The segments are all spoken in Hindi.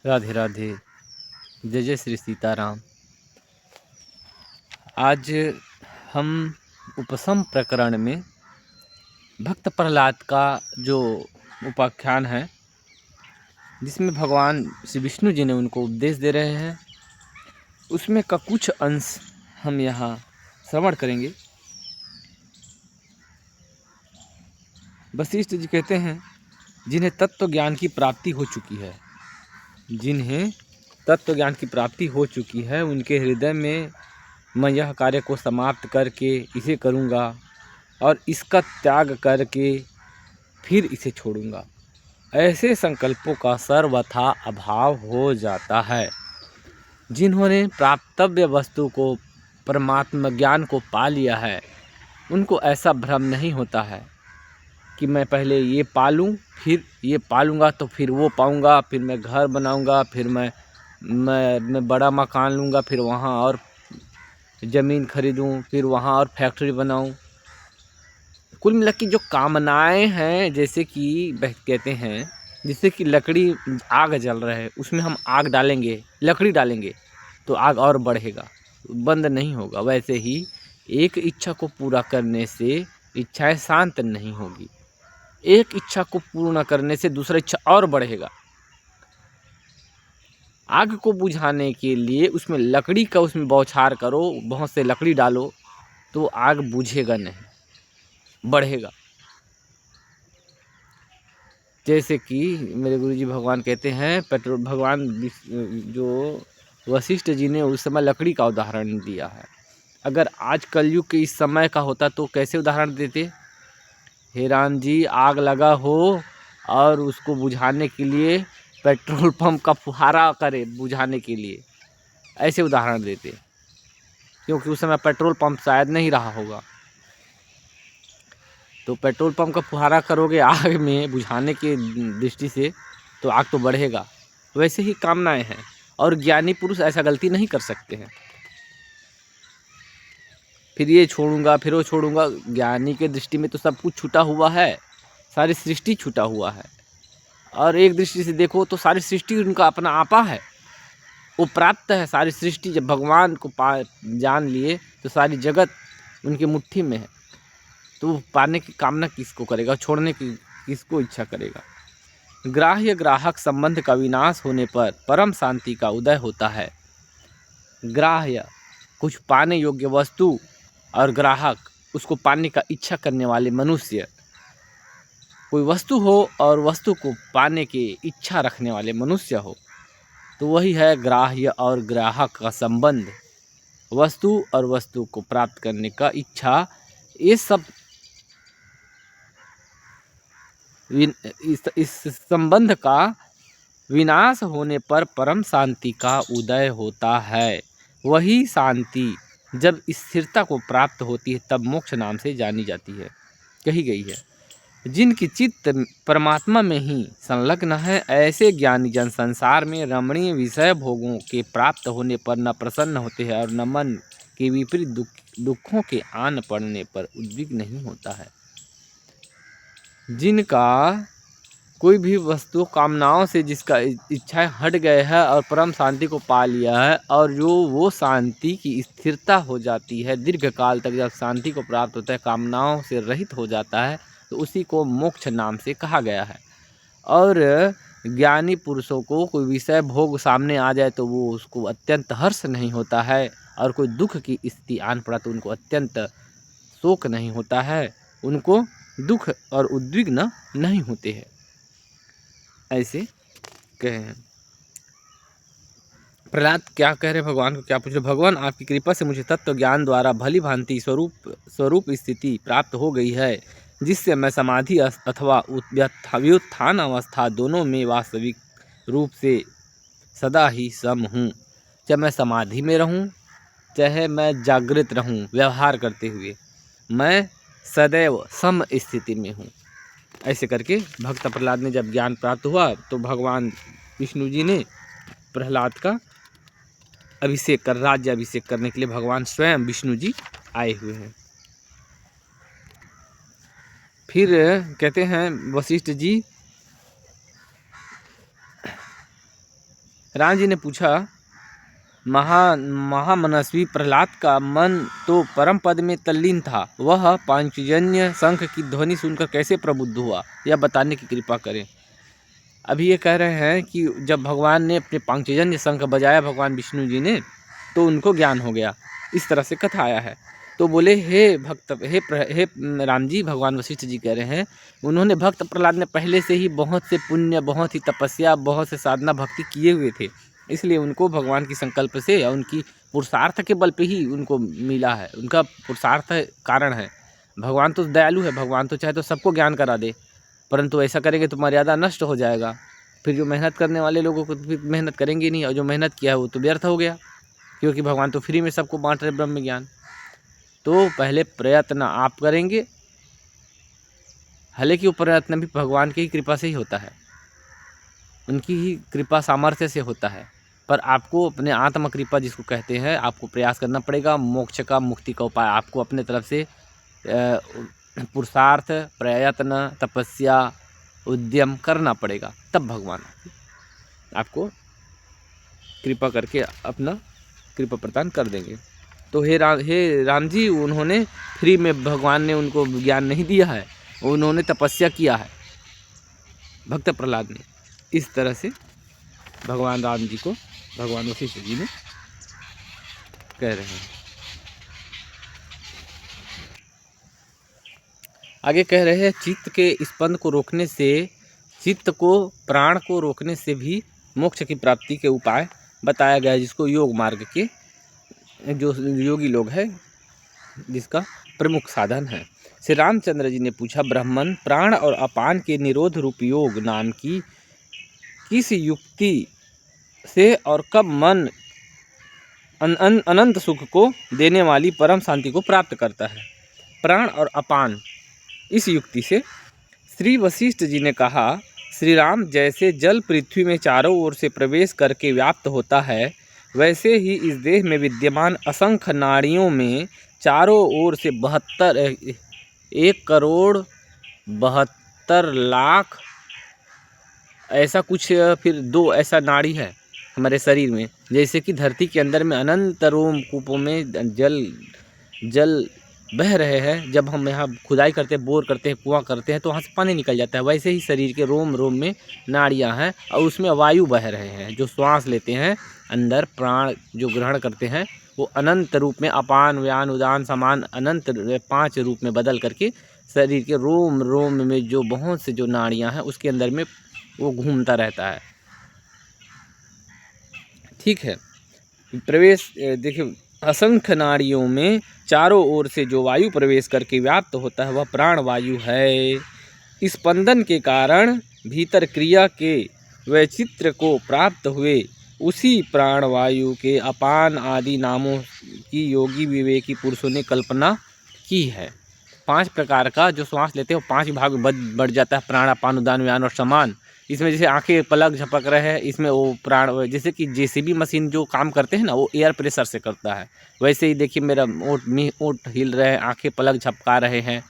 राधे राधे। जय जय श्री सीताराम। आज हम उपसम प्रकरण में भक्त प्रहलाद का जो उपाख्यान है, जिसमें भगवान श्री विष्णु जी ने उनको उपदेश दे रहे हैं, उसमें का कुछ अंश हम यहाँ श्रवण करेंगे। वशिष्ठ जी कहते हैं, जिन्हें तत्व ज्ञान की प्राप्ति हो चुकी है, जिन्हें तत्व ज्ञान की प्राप्ति हो चुकी है, उनके हृदय में मैं यह कार्य को समाप्त करके इसे करूँगा और इसका त्याग करके फिर इसे छोड़ूंगा, ऐसे संकल्पों का सर्वथा अभाव हो जाता है। जिन्होंने प्राप्तव्य वस्तु को, परमात्मा ज्ञान को पा लिया है, उनको ऐसा भ्रम नहीं होता है कि मैं पहले ये पालूं, फिर ये पालूंगा तो फिर वो पाऊंगा, फिर मैं घर बनाऊंगा, फिर मैं बड़ा मकान लूँगा, फिर वहाँ और ज़मीन खरीदूं, फिर वहाँ और फैक्ट्री बनाऊं। कुल मिला के जो कामनाएं हैं, जैसे कि कहते हैं, जैसे कि लकड़ी, आग जल रहा है, उसमें हम आग डालेंगे, लकड़ी डालेंगे तो आग और बढ़ेगा, बंद नहीं होगा। वैसे ही एक इच्छा को पूरा करने से इच्छाएं शांत नहीं होगी, एक इच्छा को पूर्ण करने से दूसरा इच्छा और बढ़ेगा। आग को बुझाने के लिए उसमें लकड़ी का उसमें बौछार करो, बहुत से लकड़ी डालो, तो आग बुझेगा नहीं, बढ़ेगा। जैसे कि मेरे गुरुजी भगवान कहते हैं, पेट्रोल, भगवान जो वशिष्ठ जी ने उस समय लकड़ी का उदाहरण दिया है। अगर आज कलयुग के इस समय का होता तो कैसे उदाहरण देते? हे राम जी, आग लगा हो और उसको बुझाने के लिए पेट्रोल पंप का फुहारा करे बुझाने के लिए, ऐसे उदाहरण देते, क्योंकि उस समय पेट्रोल पंप शायद नहीं रहा होगा। तो पेट्रोल पंप का फुहारा करोगे आग में बुझाने की दृष्टि से, तो आग तो बढ़ेगा। वैसे ही कामनाएं हैं, और ज्ञानी पुरुष ऐसा गलती नहीं कर सकते हैं, फिर ये छोड़ूंगा फिर वो छोड़ूंगा। ज्ञानी के दृष्टि में तो सब कुछ छूटा हुआ है, सारी सृष्टि छूटा हुआ है, और एक दृष्टि से देखो तो सारी सृष्टि उनका अपना आपा है, वो प्राप्त है। सारी सृष्टि जब भगवान को जान लिए तो सारी जगत उनकी मुट्ठी में है, तो वो पाने की कामना किसको करेगा, छोड़ने की किसको इच्छा करेगा। ग्राह्य ग्राहक संबंध का विनाश होने पर परम शांति का उदय होता है। ग्राह्य, कुछ पाने योग्य वस्तु, और ग्राहक, उसको पाने का इच्छा करने वाले मनुष्य। कोई वस्तु हो और वस्तु को पाने की इच्छा रखने वाले मनुष्य हो, तो वही है ग्राह्य और ग्राहक का संबंध। वस्तु और वस्तु को प्राप्त करने का इच्छा, ये सब इस संबंध का विनाश होने पर परम शांति का उदय होता है। वही शांति जब स्थिरता को प्राप्त होती है, तब मोक्ष नाम से जानी जाती है, कही गई है। जिनकी चित्त परमात्मा में ही संलग्न है, ऐसे ज्ञानी जन संसार में रमणीय विषय भोगों के प्राप्त होने पर न प्रसन्न होते हैं, और न मन के विपरीत दुखों के आन पड़ने पर उद्विग्न नहीं होता है। जिनका कोई भी वस्तु कामनाओं से, जिसका इच्छाएं हट गए हैं और परम शांति को पा लिया है, और जो वो शांति की स्थिरता हो जाती है, दीर्घ काल तक जब शांति को प्राप्त होता है, कामनाओं से रहित हो जाता है, तो उसी को मोक्ष नाम से कहा गया है। और ज्ञानी पुरुषों को कोई विषय भोग सामने आ जाए तो वो उसको अत्यंत हर्ष नहीं होता है, और कोई दुख की स्थिति आन पड़ा तो उनको अत्यंत शोक नहीं होता है, उनको दुख और उद्विग्न नहीं होते हैं, ऐसे कहे। प्रहलाद क्या कह रहे, भगवान को क्या पूछ रहे? भगवान, आपकी कृपा से मुझे तत्व ज्ञान द्वारा भली भांति स्वरूप स्थिति प्राप्त हो गई है, जिससे मैं समाधि अथवा व्युत्थान अवस्था दोनों में वास्तविक रूप से सदा ही सम हूँ। चाहे मैं समाधि में रहूँ, चाहे मैं जागृत रहूँ, व्यवहार करते हुए मैं सदैव सम स्थिति में हूँ। ऐसे करके भक्त प्रहलाद ने जब ज्ञान प्राप्त हुआ, तो भगवान विष्णु जी ने प्रहलाद का अभिषेक कर, राज्य अभिषेक करने के लिए भगवान स्वयं विष्णु जी आए हुए हैं। फिर कहते हैं वशिष्ठ जी, राम जी ने पूछा, महामनस्वी प्रहलाद का मन तो परम पद में तल्लीन था, वह पांचजन्य शंख की ध्वनि सुनकर कैसे प्रबुद्ध हुआ, यह बताने की कृपा करें। अभी ये कह रहे हैं कि जब भगवान ने अपने पांचजन्य शंख बजाया भगवान विष्णु जी ने, तो उनको ज्ञान हो गया। इस तरह से कथा आया है। तो बोले, हे भक्त, हे राम जी, भगवान वशिष्ठ जी कह रहे हैं, उन्होंने भक्त प्रहलाद ने पहले से ही बहुत से पुण्य, बहुत ही तपस्या, बहुत से साधना भक्ति किए हुए थे, इसलिए उनको भगवान की संकल्प से या उनकी पुरुषार्थ के बल पे ही उनको मिला है। उनका पुरुषार्थ कारण है। भगवान तो दयालु है, भगवान तो चाहे तो सबको ज्ञान करा दे, परंतु ऐसा करेंगे तो मर्यादा नष्ट हो जाएगा। फिर जो मेहनत करने वाले लोगों को फिर मेहनत करेंगे नहीं, और जो मेहनत किया है वो तो व्यर्थ हो गया, क्योंकि भगवान तो फ्री में सबको बांट रहे ब्रह्म ज्ञान। तो पहले प्रयत्न आप करेंगे, हालांकि वो प्रयत्न भी भगवान की ही कृपा से ही होता है, उनकी ही कृपा सामर्थ्य से होता है, पर आपको अपने आत्म कृपा जिसको कहते हैं, आपको प्रयास करना पड़ेगा। मोक्ष का, मुक्ति का उपाय आपको अपने तरफ से पुरुषार्थ, प्रयत्न, तपस्या, उद्यम करना पड़ेगा, तब भगवान आपको कृपा करके अपना कृपा प्रदान कर देंगे। तो हे राम जी, उन्होंने फ्री में, भगवान ने उनको ज्ञान नहीं दिया है, उन्होंने तपस्या किया है, भक्त प्रहलाद ने। इस तरह से भगवान राम जी को भगवान वशिष्ठ जी ने कह रहे हैं। आगे कह रहे हैं, चित्त के स्पंद को रोकने से, चित्त को, प्राण को रोकने से भी मोक्ष की प्राप्ति के उपाय बताया गया है, जिसको योग मार्ग के जो योगी लोग हैं, जिसका प्रमुख साधन है। श्री रामचंद्र जी ने पूछा, ब्राह्मण, प्राण और अपान के निरोध रूप योग नाम की किस युक्ति से और कब मन अनंत सुख को देने वाली परम शांति को प्राप्त करता है? प्राण और अपान, इस युक्ति से। श्री वशिष्ठ जी ने कहा, श्री राम, जैसे जल पृथ्वी में चारों ओर से प्रवेश करके व्याप्त होता है, वैसे ही इस देह में विद्यमान असंख्य नाड़ियों में चारों ओर से 1,72,72,00,000 ऐसा कुछ, फिर 2 ऐसा नाड़ी है हमारे शरीर में। जैसे कि धरती के अंदर में अनंत रोम कूपों में जल बह रहे हैं, जब हम यहाँ खुदाई करते हैं, बोर करते हैं, कुआं करते हैं, तो वहाँ से पानी निकल जाता है, वैसे ही शरीर के रोम रोम में नाड़ियाँ हैं, और उसमें वायु बह रहे हैं। जो श्वास लेते हैं, अंदर प्राण जो ग्रहण करते हैं, वो अनंत रूप में अपान, व्यान, उदान, समान, अनंत 5 रूप में बदल करके शरीर के रोम रोम में जो बहुत से जो नाड़ियाँ हैं, उसके अंदर में वो घूमता रहता है। ठीक है, प्रवेश देखिए, असंख्य नाड़ियों में चारों ओर से जो वायु प्रवेश करके व्याप्त होता है, वह प्राण वायु है। इस स्पंदन के कारण भीतर क्रिया के वैचित्र को प्राप्त हुए उसी प्राण वायु के अपान आदि नामों की योगी विवेकी पुरुषों ने कल्पना की है। 5 प्रकार का जो श्वास लेते हैं, वो 5 भाग में बढ़ जाता है, प्राण, अपान, उदान, व्यान और समान। इसमें जैसे आंखें पलक झपक रहे हैं, इसमें वो प्राण, जैसे कि जेसीबी मशीन जो काम करते हैं ना, वो एयर प्रेशर से करता है, वैसे ही देखिए मेरा ओठ हिल रहे हैं, आंखें पलक झपका रहे हैं,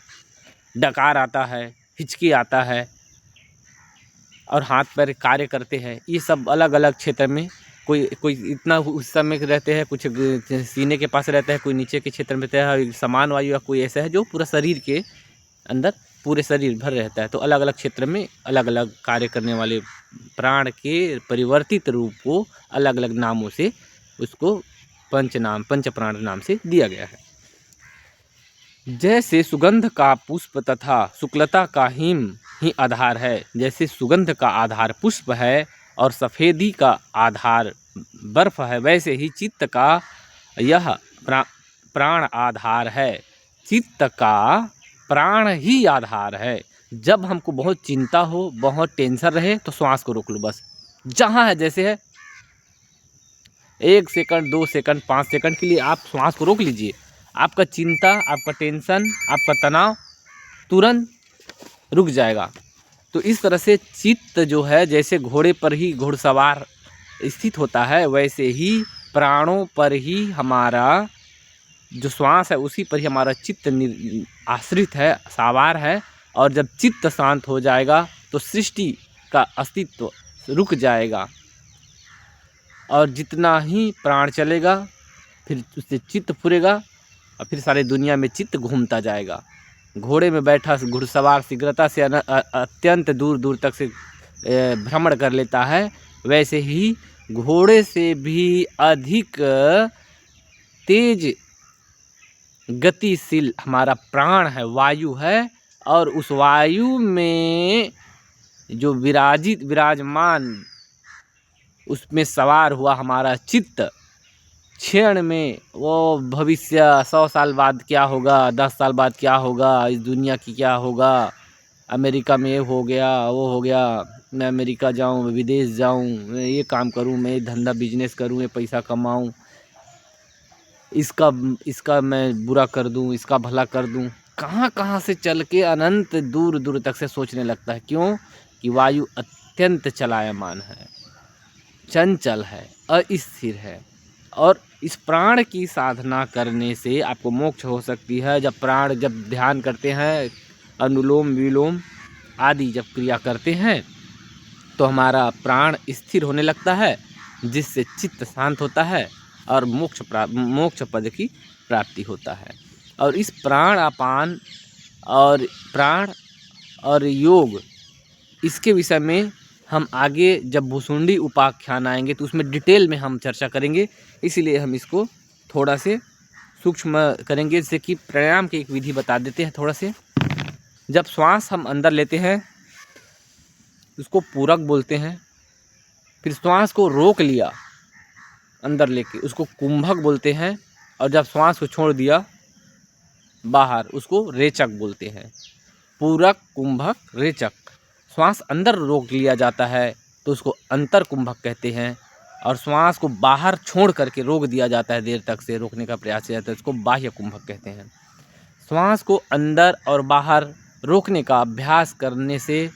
डकार आता है, हिचकी आता है, और हाथ पैर कार्य करते हैं। ये सब अलग अलग क्षेत्र में, कोई इतना उस समय रहते हैं, कुछ सीने के पास रहता है, कोई नीचे के क्षेत्र में रहता है, समान वायु, या कोई ऐसा है जो पूरा शरीर के अंदर पूरे शरीर भर रहता है। तो अलग अलग क्षेत्र में अलग अलग कार्य करने वाले प्राण के परिवर्तित रूप को अलग अलग नामों से उसको पंच प्राण नाम से दिया गया है। जैसे सुगंध का पुष्प तथा शुक्लता का हिम ही आधार है, जैसे सुगंध का आधार पुष्प है और सफ़ेदी का आधार बर्फ है, वैसे ही चित्त का यह प्राण आधार है। चित्त का प्राण ही आधार है। जब हमको बहुत चिंता हो, बहुत टेंशन रहे, तो श्वास को रोक लो बस, जहाँ है जैसे है, 1 सेकंड, 2 सेकंड, 5 सेकंड के लिए आप श्वास को रोक लीजिए। आपका चिंता, आपका टेंशन, आपका तनाव तुरंत रुक जाएगा। तो इस तरह से चित्त जो है, जैसे घोड़े पर ही घुड़सवार स्थित होता है, वैसे ही प्राणों पर ही हमारा जो श्वास है, उसी पर ही हमारा चित्त आश्रित है, सवार है। और जब चित्त शांत हो जाएगा, तो सृष्टि का अस्तित्व रुक जाएगा। और जितना ही प्राण चलेगा फिर उससे चित्त फुरेगा और फिर सारे दुनिया में चित्त घूमता जाएगा। घोड़े में बैठा घुड़सवार शीघ्रता से अत्यंत दूर दूर तक से भ्रमण कर लेता है, वैसे ही घोड़े से भी अधिक तेज गतिशील हमारा प्राण है, वायु है। और उस वायु में जो विराजमान उसमें सवार हुआ हमारा चित्त, क्षण में वो भविष्य 100 साल बाद क्या होगा, 10 साल बाद क्या होगा, इस दुनिया की क्या होगा, अमेरिका में ये हो गया वो हो गया, मैं अमेरिका जाऊं, विदेश जाऊं, मैं ये काम करूं, मैं ये धंधा बिजनेस करूं, ये पैसा कमाऊं, इसका मैं बुरा कर दूं, इसका भला कर दूं, कहाँ कहाँ से चल के अनंत दूर दूर तक से सोचने लगता है। क्यों कि वायु अत्यंत चलायमान है, चंचल है, अस्थिर है। और इस प्राण की साधना करने से आपको मोक्ष हो सकती है। जब ध्यान करते हैं, अनुलोम विलोम आदि जब क्रिया करते हैं तो हमारा प्राण स्थिर होने लगता है, जिससे चित्त शांत होता है और मोक्ष पद की प्राप्ति होता है। और इस प्राण अपान और प्राण और योग, इसके विषय में हम आगे जब भुसुंडी उपाख्यान आएंगे तो उसमें डिटेल में हम चर्चा करेंगे, इसीलिए हम इसको थोड़ा से सूक्ष्म करेंगे। जैसे कि प्राणायाम की एक विधि बता देते हैं थोड़ा से। जब श्वास हम अंदर लेते हैं उसको पूरक बोलते हैं, फिर श्वास को रोक लिया अंदर लेके उसको कुंभक बोलते हैं, और जब श्वास को छोड़ दिया बाहर उसको रेचक बोलते हैं। पूरक, कुंभक, रेचक। श्वास अंदर रोक लिया जाता है तो उसको अंतर कुंभक कहते हैं, और श्वास को बाहर छोड़ करके रोक दिया जाता है, देर तक से रोकने का प्रयास किया जाता है, उसको बाह्य कुंभक कहते हैं। श्वास को अंदर और बाहर रोकने का अभ्यास करने से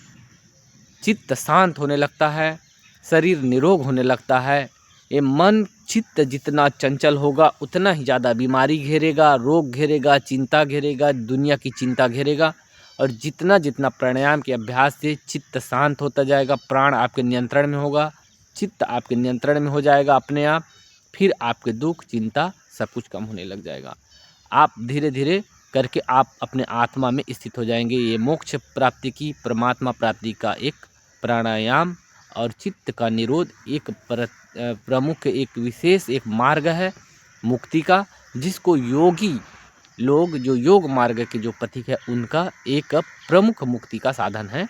चित्त शांत होने लगता है, शरीर निरोग होने लगता है। ये मन चित्त जितना चंचल होगा उतना ही ज़्यादा बीमारी घेरेगा, रोग घेरेगा, चिंता घेरेगा, दुनिया की चिंता घेरेगा। और जितना जितना प्राणायाम के अभ्यास से चित्त शांत होता जाएगा, प्राण आपके नियंत्रण में होगा, चित्त आपके नियंत्रण में हो जाएगा अपने आप, फिर आपके दुख चिंता सब कुछ कम होने लग जाएगा। आप धीरे धीरे करके आप अपने आत्मा में स्थित हो जाएंगे। ये मोक्ष प्राप्ति की, परमात्मा प्राप्ति का एक प्राणायाम और चित्त का निरोध एक प्रमुख, एक विशेष एक मार्ग है मुक्ति का, जिसको योगी लोग, जो योग मार्ग के जो पथिक है, उनका एक प्रमुख मुक्ति का साधन है।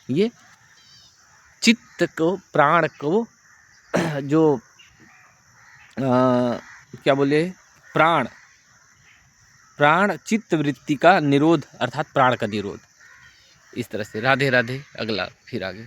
ये चित्त को, प्राण को जो क्या बोले, प्राण चित्त वृत्ति का निरोध, अर्थात प्राण का निरोध। इस तरह से। राधे राधे। अगला फिर आगे।